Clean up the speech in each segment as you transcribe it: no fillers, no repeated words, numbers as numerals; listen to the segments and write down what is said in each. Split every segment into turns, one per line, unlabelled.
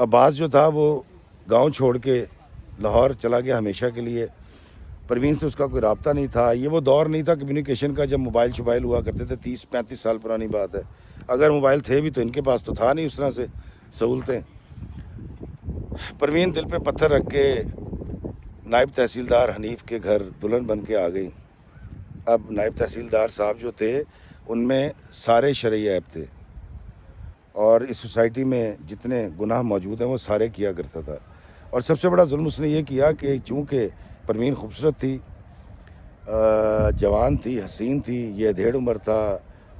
عباس جو تھا وہ گاؤں چھوڑ کے لاہور چلا گیا ہمیشہ کے لیے. پروین سے اس کا کوئی رابطہ نہیں تھا. یہ وہ دور نہیں تھا کمیونیکیشن کا جب موبائل شوبائل ہوا کرتے تھے. 30-35 سال پرانی بات ہے. اگر موبائل تھے بھی تو ان کے پاس تو تھا نہیں اس طرح سے سہولتیں. پروین دل پہ پتھر رکھ کے نائب تحصیلدار حنیف کے گھر دلہن بن کے آ گئی. اب نائب تحصیلدار صاحب جو تھے ان میں سارے شرعی عیب تھے اور اس سوسائٹی میں جتنے گناہ موجود ہیں وہ سارے کیا کرتا تھا. اور سب سے بڑا ظلم اس نے یہ کیا کہ چونکہ پروین خوبصورت تھی, جوان تھی, حسین تھی, یہ ادھیڑ عمر تھا,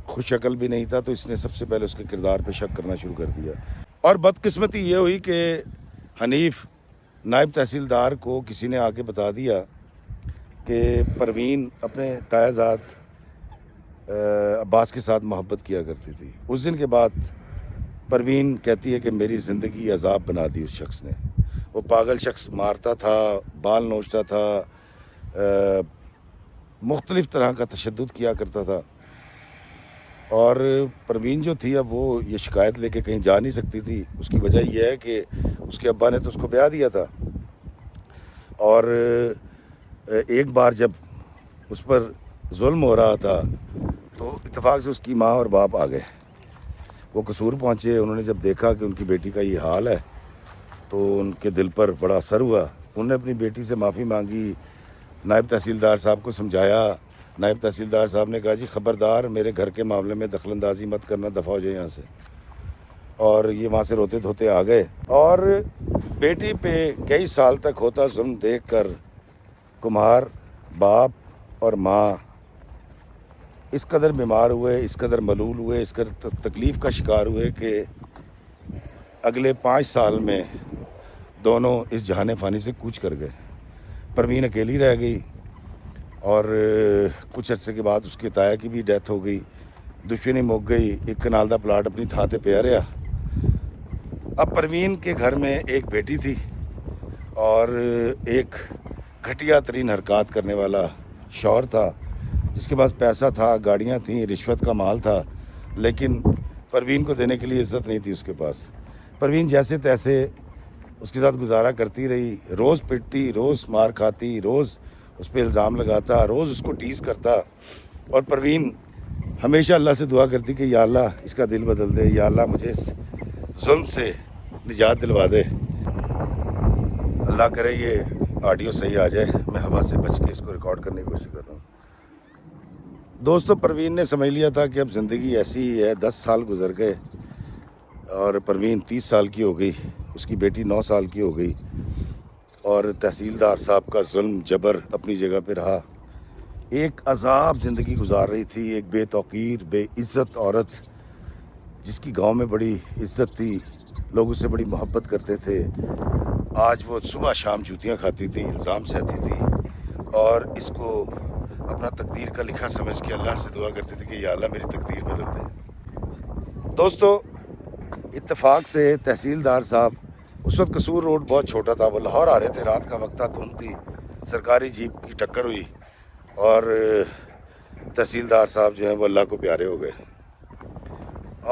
خوش عقل بھی نہیں تھا, تو اس نے سب سے پہلے اس کے کردار پہ شک کرنا شروع کر دیا. اور بدقسمتی یہ ہوئی کہ حنیف نائب تحصیلدار کو کسی نے آ کے بتا دیا کہ پروین اپنے تایا زاد عباس کے ساتھ محبت کیا کرتی تھی. اس دن کے بعد پروین کہتی ہے کہ میری زندگی عذاب بنا دی اس شخص نے. وہ پاگل شخص مارتا تھا, بال نوچتا تھا, مختلف طرح کا تشدد کیا کرتا تھا. اور پروین جو تھی اب وہ یہ شکایت لے کے کہیں جا نہیں سکتی تھی. اس کی وجہ یہ ہے کہ اس کے ابا نے تو اس کو بیاہ دیا تھا, اور ایک بار جب اس پر ظلم ہو رہا تھا تو اتفاق سے اس کی ماں اور باپ آ گئے. وہ قصور پہنچے. انہوں نے جب دیکھا کہ ان کی بیٹی کا یہ حال ہے تو ان کے دل پر بڑا اثر ہوا. انہوں نے اپنی بیٹی سے معافی مانگی, نائب تحصیلدار صاحب کو سمجھایا. نائب تحصیلدار صاحب نے کہا جی خبردار میرے گھر کے معاملے میں دخل اندازی مت کرنا, دفع ہو جائے یہاں سے. اور یہ وہاں سے روتے دھوتے آ گئے. اور بیٹی پہ کئی سال تک ہوتا ظلم دیکھ کر کمار باپ اور ماں اس قدر بیمار ہوئے, اس قدر ملول ہوئے, اس قدر تکلیف کا شکار ہوئے کہ اگلے 5 سال میں دونوں اس جہان فانی سے کوچ کر گئے. پروین اکیلی رہ گئی اور کچھ عرصے کے بعد اس کے تایا کی بھی ڈیتھ ہو گئی. دشمنی مک گئی. ایک کنال دا پلاٹ اپنی تھاں تے پیا رہا. اب پروین کے گھر میں ایک بیٹی تھی اور ایک گھٹیا ترین حرکات کرنے والا شوہر تھا جس کے پاس پیسہ تھا, گاڑیاں تھیں, رشوت کا مال تھا, لیکن پروین کو دینے کے لیے عزت نہیں تھی اس کے پاس. پروین جیسے تیسے اس کے ساتھ گزارا کرتی رہی. روز پٹتی, روز مار کھاتی, روز اس پہ الزام لگاتا, روز اس کو ٹیز کرتا. اور پروین ہمیشہ اللہ سے دعا کرتی کہ یا اللہ اس کا دل بدل دے, یا اللہ مجھے اس ظلم سے نجات دلوا دے. اللہ کرے یہ آڈیو صحیح آ جائے, میں ہوا سے بچ کے اس کو ریکارڈ کرنے کی کوشش کر رہا ہوں. دوستو پروین نے سمجھ لیا تھا کہ اب زندگی ایسی ہی ہے. 10 سال گزر گئے اور پروین 30 سال کی ہو گئی, اس کی بیٹی 9 سال کی ہو گئی, اور تحصیلدار صاحب کا ظلم جبر اپنی جگہ پہ رہا. ایک عذاب زندگی گزار رہی تھی, ایک بے توقیر بے عزت عورت جس کی گاؤں میں بڑی عزت تھی, لوگ اس سے بڑی محبت کرتے تھے. آج وہ صبح شام جوتیاں کھاتی تھی, الزام سہتی تھی, اور اس کو اپنا تقدیر کا لکھا سمجھ کے اللہ سے دعا کرتی تھی کہ یا اللہ میری تقدیر بدل دے. دوستو اتفاق سے تحصیلدار صاحب, اس وقت قصور روڈ بہت چھوٹا تھا, وہ لاہور آ رہے تھے, رات کا وقت تھا, دھند تھی, سرکاری جیپ کی ٹکر ہوئی اور تحصیلدار صاحب جو ہیں وہ اللہ کو پیارے ہو گئے.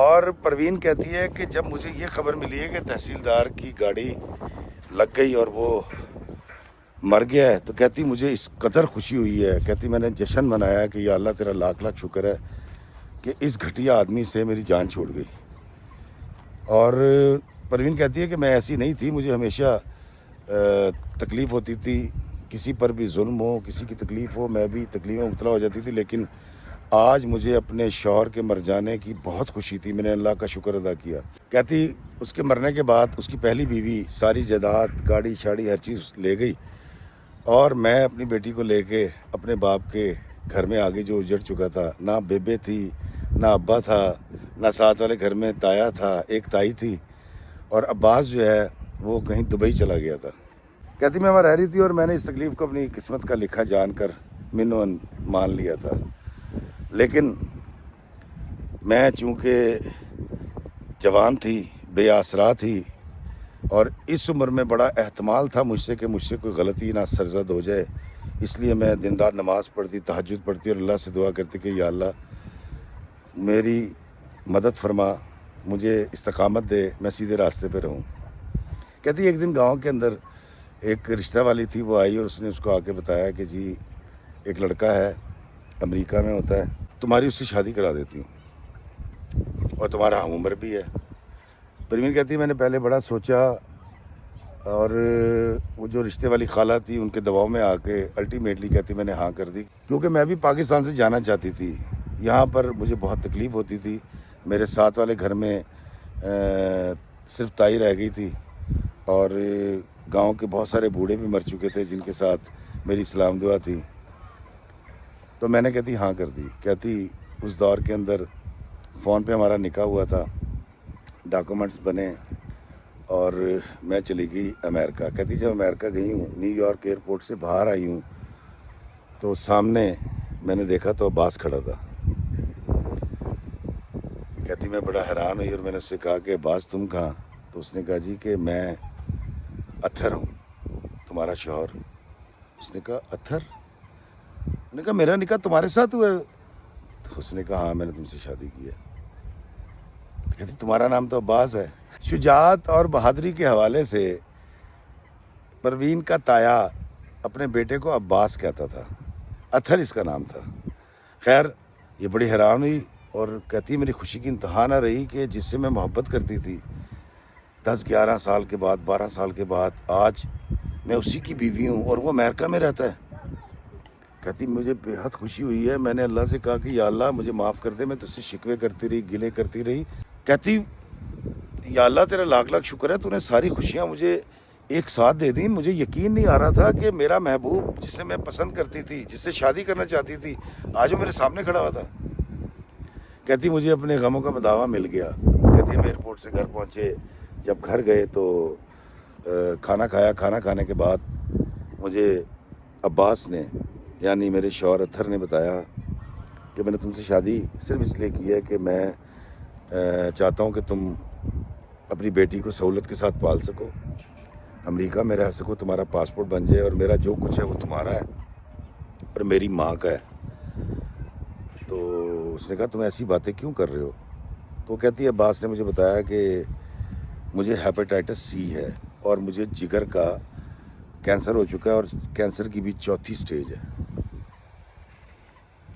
اور پروین کہتی ہے کہ جب مجھے یہ خبر ملی ہے کہ تحصیلدار کی گاڑی لگ گئی اور وہ مر گیا ہے, تو کہتی مجھے اس قدر خوشی ہوئی ہے. کہتی میں نے جشن منایا کہ یا اللہ تیرا لاکھ لاکھ شکر ہے کہ اس گھٹیا آدمی سے میری جان چھوڑ گئی. اور پروین کہتی ہے کہ میں ایسی نہیں تھی, مجھے ہمیشہ تکلیف ہوتی تھی, کسی پر بھی ظلم ہو, کسی کی تکلیف ہو, میں بھی تکلیف میں مبتلا ہو جاتی تھی, لیکن آج مجھے اپنے شوہر کے مر جانے کی بہت خوشی تھی, میں نے اللہ کا شکر ادا کیا. کہتی اس کے مرنے کے بعد اس کی پہلی بیوی ساری جائیداد, گاڑی شاڑی ہر چیز لے گئی, اور میں اپنی بیٹی کو لے کے اپنے باپ کے گھر میں آگے جو اجڑ چکا تھا, نہ بیبے تھی, نہ ابا تھا, نہ ساتھ والے گھر میں تایا تھا, ایک تائی تھی, اور عباس جو ہے وہ کہیں دبئی چلا گیا تھا. کہتی میں وہاں رہ رہی تھی اور میں نے اس تکلیف کو اپنی قسمت کا لکھا جان کر منون مان لیا تھا. لیکن میں چونکہ جوان تھی, بے آسرا تھی, اور اس عمر میں بڑا احتمال تھا مجھ سے کہ مجھ سے کوئی غلطی نہ سرزد ہو جائے, اس لیے میں دن رات نماز پڑھتی, تہجد پڑھتی, اور اللہ سے دعا کرتی کہ یا اللہ میری مدد فرما, مجھے استقامت دے, میں سیدھے راستے پہ رہوں. کہتی ایک دن گاؤں کے اندر ایک رشتہ والی تھی، وہ آئی اور اس نے اس کو آ کے بتایا کہ جی ایک لڑکا ہے امریکہ میں ہوتا ہے، تمہاری اس سے شادی کرا دیتی ہوں اور تمہارا ہم عمر بھی ہے۔ پروین کہتی میں نے پہلے بڑا سوچا اور وہ جو رشتے والی خالہ تھی ان کے دباؤ میں آ کے الٹیمیٹلی کہتی میں نے ہاں کر دی، کیونکہ میں بھی پاکستان سے جانا چاہتی تھی۔ یہاں پر مجھے بہت تکلیف ہوتی تھی، میرے ساتھ والے گھر میں صرف تائی رہ گئی تھی اور گاؤں کے بہت سارے بوڑھے بھی مر چکے تھے جن کے ساتھ میری سلام دعا تھی۔ تو میں نے کہتی ہاں کر دی۔ کہتی اس دور کے اندر فون پہ ہمارا نکاح ہوا تھا، ڈاکومنٹس بنے اور میں چلی گئی امریکہ۔ کہتی جب امریکہ گئی ہوں، نیو یارک ایئرپورٹ سے باہر آئی ہوں تو سامنے میں نے دیکھا تو عباس کھڑا تھا۔ کہتی میں بڑا حیران ہوئی اور میں نے اس سے کہا کہ عباس تم کہاں؟ تو اس نے کہا جی کہ میں اتھر ہوں، تمہارا شوہر۔ اس نے کہا اتھر؟ نے کہا میرا نکاح تمہارے ساتھ ہوا ہے؟ تو اس نے کہا ہاں میں نے تم سے شادی کی ہے۔ کہتی تمہارا نام تو عباس ہے۔ شجاعت اور بہادری کے حوالے سے پروین کا تایا اپنے بیٹے کو عباس کہتا تھا، اتھر اس کا نام تھا۔ خیر یہ بڑی حیران ہوئی اور کہتی میری خوشی کی انتہا نہ رہی کہ جس سے میں محبت کرتی تھی 10-11 سال کے بعد 12 سال کے بعد آج میں اسی کی بیوی ہوں اور وہ امریکہ میں رہتا ہے۔ کہتی مجھے بے حد خوشی ہوئی ہے، میں نے اللہ سے کہا کہ یا اللہ مجھے معاف کر دے، میں تجھ سے شکوے کرتی رہی، گلے کرتی رہی۔ کہتی یا اللہ تیرا لاکھ لاکھ شکر ہے تو نے ساری خوشیاں مجھے ایک ساتھ دے دیں۔ مجھے یقین نہیں آ رہا تھا کہ میرا محبوب جسے میں پسند کرتی تھی، جس سے شادی کرنا چاہتی تھی، آج وہ میرے سامنے کھڑا ہوا تھا۔ کہتی مجھے اپنے غموں کا بداوا مل گیا۔ کہتی ہم ایئرپورٹ سے گھر پہنچے، جب گھر گئے تو کھانا کھایا، کھانا کھانے کے بعد مجھے عباس نے یعنی میرے شوہر اتھر نے بتایا کہ میں نے تم سے شادی صرف اس لیے کی ہے کہ میں چاہتا ہوں کہ تم اپنی بیٹی کو سہولت کے ساتھ پال سکو، امریکہ میں رہ سکو، تمہارا پاسپورٹ بن جائے اور میرا جو کچھ ہے وہ تمہارا ہے اور میری ماں کا ہے۔ تو اس نے کہا تم ایسی باتیں کیوں کر رہے ہو؟ تو کہتی ہے عباس نے مجھے بتایا کہ مجھے ہیپیٹائٹس سی ہے اور مجھے جگر کا کینسر ہو چکا ہے اور کینسر کی بھی 4تھی سٹیج ہے۔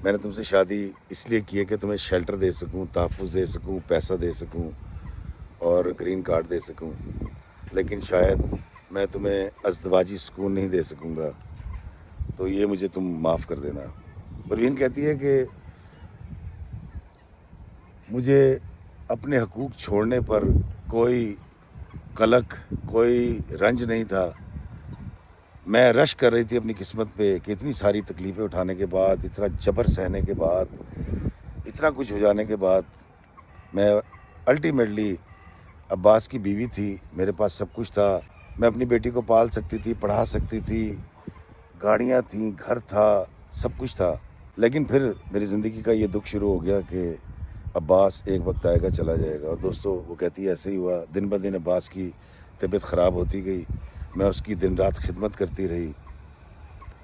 میں نے تم سے شادی اس لیے کی ہے کہ تمہیں شیلٹر دے سکوں، تحفظ دے سکوں، پیسہ دے سکوں اور گرین کارڈ دے سکوں، لیکن شاید میں تمہیں ازدواجی سکون نہیں دے سکوں گا، تو یہ مجھے تم معاف کر دینا۔ پروین کہتی ہے کہ مجھے اپنے حقوق چھوڑنے پر کوئی قلق، کوئی رنج نہیں تھا۔ میں رش کر رہی تھی اپنی قسمت پہ کہ اتنی ساری تکلیفیں اٹھانے کے بعد، اتنا جبر سہنے کے بعد، اتنا کچھ ہو جانے کے بعد میں الٹیمیٹلی عباس کی بیوی تھی، میرے پاس سب کچھ تھا، میں اپنی بیٹی کو پال سکتی تھی، پڑھا سکتی تھی، گاڑیاں تھیں، گھر تھا، سب کچھ تھا۔ لیکن پھر میری زندگی کا یہ دکھ شروع ہو گیا کہ عباس ایک وقت آئے گا چلا جائے گا۔ اور دوستو وہ کہتی ہے ایسے ہی ہوا، دن بدن عباس کی طبیعت خراب ہوتی گئی، میں اس کی دن رات خدمت کرتی رہی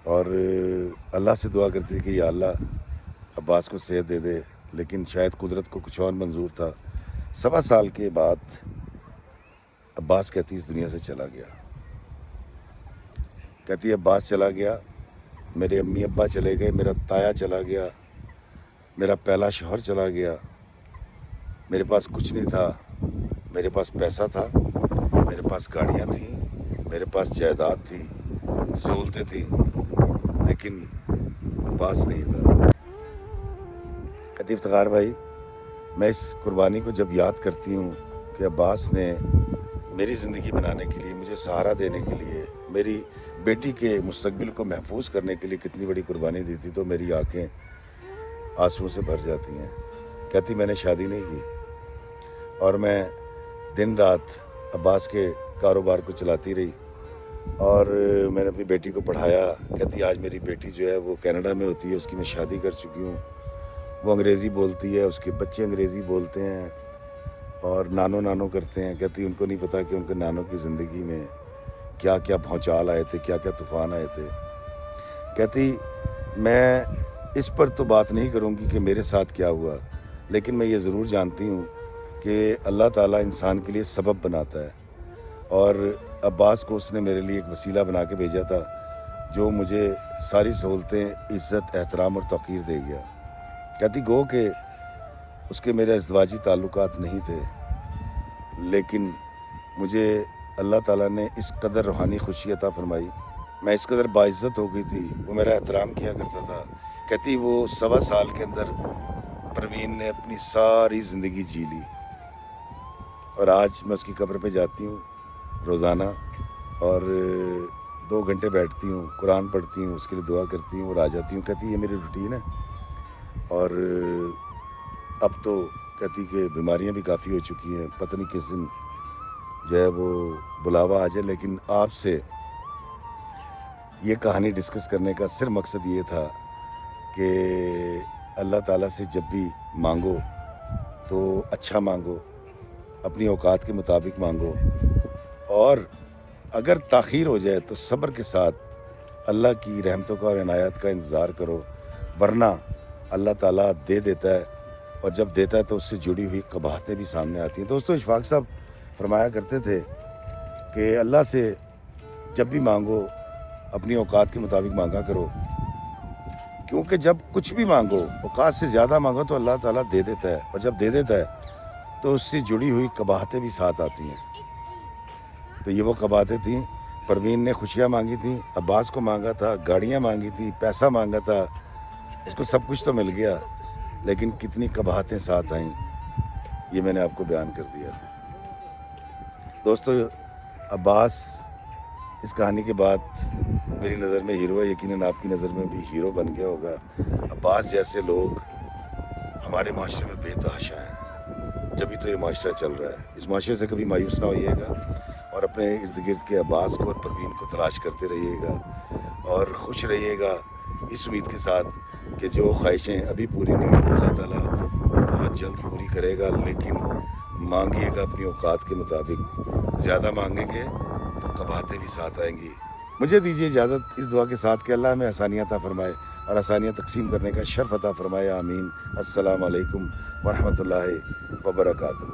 اور اللہ سے دعا کرتی تھی کہ یا اللہ عباس کو صحت دے دے، لیکن شاید قدرت کو کچھ اور منظور تھا۔ 1.25 سال کے بعد عباس کہتی اس دنیا سے چلا گیا۔ کہتی عباس چلا گیا، میرے امی ابا چلے گئے، میرا تایا چلا گیا، میرا پہلا شوہر چلا گیا، میرے پاس کچھ نہیں تھا، میرے پاس پیسہ تھا، میرے پاس گاڑیاں تھیں، میرے پاس جائیداد تھی، سہولتیں تھیں، لیکن عباس نہیں تھا۔ کہتی افتخار بھائی میں اس قربانی کو جب یاد کرتی ہوں کہ عباس نے میری زندگی بنانے کے لیے، مجھے سہارا دینے کے لیے، میری بیٹی کے مستقبل کو محفوظ کرنے کے لیے کتنی بڑی قربانی دی تھی تو میری آنکھیں آنسوؤں سے بھر جاتی ہیں۔ کہتی میں نے شادی نہیں کی اور میں دن رات عباس کے کاروبار کو چلاتی رہی اور میں نے اپنی بیٹی کو پڑھایا۔ کہتی آج میری بیٹی جو ہے وہ کینیڈا میں ہوتی ہے، اس کی میں شادی کر چکی ہوں، وہ انگریزی بولتی ہے، اس کے بچے انگریزی بولتے ہیں اور نانو کرتے ہیں۔ کہتی ان کو نہیں پتا کہ ان کے نانوں کی زندگی میں کیا کیا بھونچال آئے تھے، کیا کیا طوفان آئے تھے۔ کہتی میں اس پر تو بات نہیں کروں گی کہ میرے ساتھ کیا ہوا، لیکن میں یہ ضرور جانتی ہوں کہ اللہ تعالیٰ انسان کے لیے سبب بناتا ہے اور عباس کو اس نے میرے لیے ایک وسیلہ بنا کے بھیجا تھا جو مجھے ساری سہولتیں، عزت، احترام اور توقیر دے گیا۔ کہتی گو کہ اس کے میرے ازدواجی تعلقات نہیں تھے، لیکن مجھے اللہ تعالیٰ نے اس قدر روحانی خوشی عطا فرمائی، میں اس قدر باعزت ہو گئی تھی، وہ میرا احترام کیا کرتا تھا۔ کہتی وہ 1.25 سال کے اندر پروین نے اپنی ساری زندگی جی لی، اور آج میں اس کی قبر پہ جاتی ہوں روزانہ اور 2 گھنٹے بیٹھتی ہوں، قرآن پڑھتی ہوں، اس کے لیے دعا کرتی ہوں اور آ جاتی ہوں۔ کہتی یہ میری روٹین ہے، اور اب تو کہتی کہ بیماریاں بھی کافی ہو چکی ہیں، پتہ نہیں کس دن جو ہے وہ بلاوا آ جائے، لیکن آپ سے یہ کہانی ڈسکس کرنے کا صرف مقصد یہ تھا کہ اللہ تعالیٰ سے جب بھی مانگو تو اچھا مانگو، اپنی اوقات کے مطابق مانگو، اور اگر تاخیر ہو جائے تو صبر کے ساتھ اللہ کی رحمتوں کا اور عنایات کا انتظار کرو، ورنہ اللہ تعالیٰ دے دیتا ہے، اور جب دیتا ہے تو اس سے جڑی ہوئی قباحتیں بھی سامنے آتی ہیں۔ دوستو اشفاق صاحب فرمایا کرتے تھے کہ اللہ سے جب بھی مانگو اپنی اوقات کے مطابق مانگا کرو، کیونکہ جب کچھ بھی مانگو اوقات سے زیادہ مانگو تو اللہ تعالیٰ دے دیتا ہے، اور جب دے دیتا ہے تو اس سے جڑی ہوئی قباحتیں بھی ساتھ آتی ہیں۔ تو یہ وہ قباحتیں تھیں، پروین نے خوشیاں مانگی تھیں، عباس کو مانگا تھا، گاڑیاں مانگی تھی، پیسہ مانگا تھا، اس کو سب کچھ تو مل گیا، لیکن کتنی قباحتیں ساتھ آئیں یہ میں نے آپ کو بیان کر دیا۔ دوستو عباس اس کہانی کے بعد میری نظر میں ہیرو ہے، یقیناً آپ کی نظر میں بھی ہیرو بن گیا ہوگا۔ عباس جیسے لوگ ہمارے معاشرے میں بے تحاشا ہیں، جبھی تو یہ معاشرہ چل رہا ہے۔ اس معاشرے سے کبھی مایوس نہ ہوئیے گا، اور اپنے ارد گرد کے عباس کو اور پروین کو تلاش کرتے رہیے گا، اور خوش رہیے گا اس امید کے ساتھ کہ جو خواہشیں ابھی پوری نہیں ہوئی اللہ تعالیٰ بہت جلد پوری کرے گا، لیکن مانگیے گا اپنی اوقات کے مطابق، زیادہ مانگیں گے تو قباحتیں بھی ساتھ آئیں گی۔ مجھے دیجیے اجازت اس دعا کے ساتھ کہ اللہ ہمیں آسانیاں عطا فرمائے اور آسانیاں تقسیم کرنے کا شرف عطا فرمائے، آمین۔ السلام علیکم ورحمۃ اللہ وبرکاتہ۔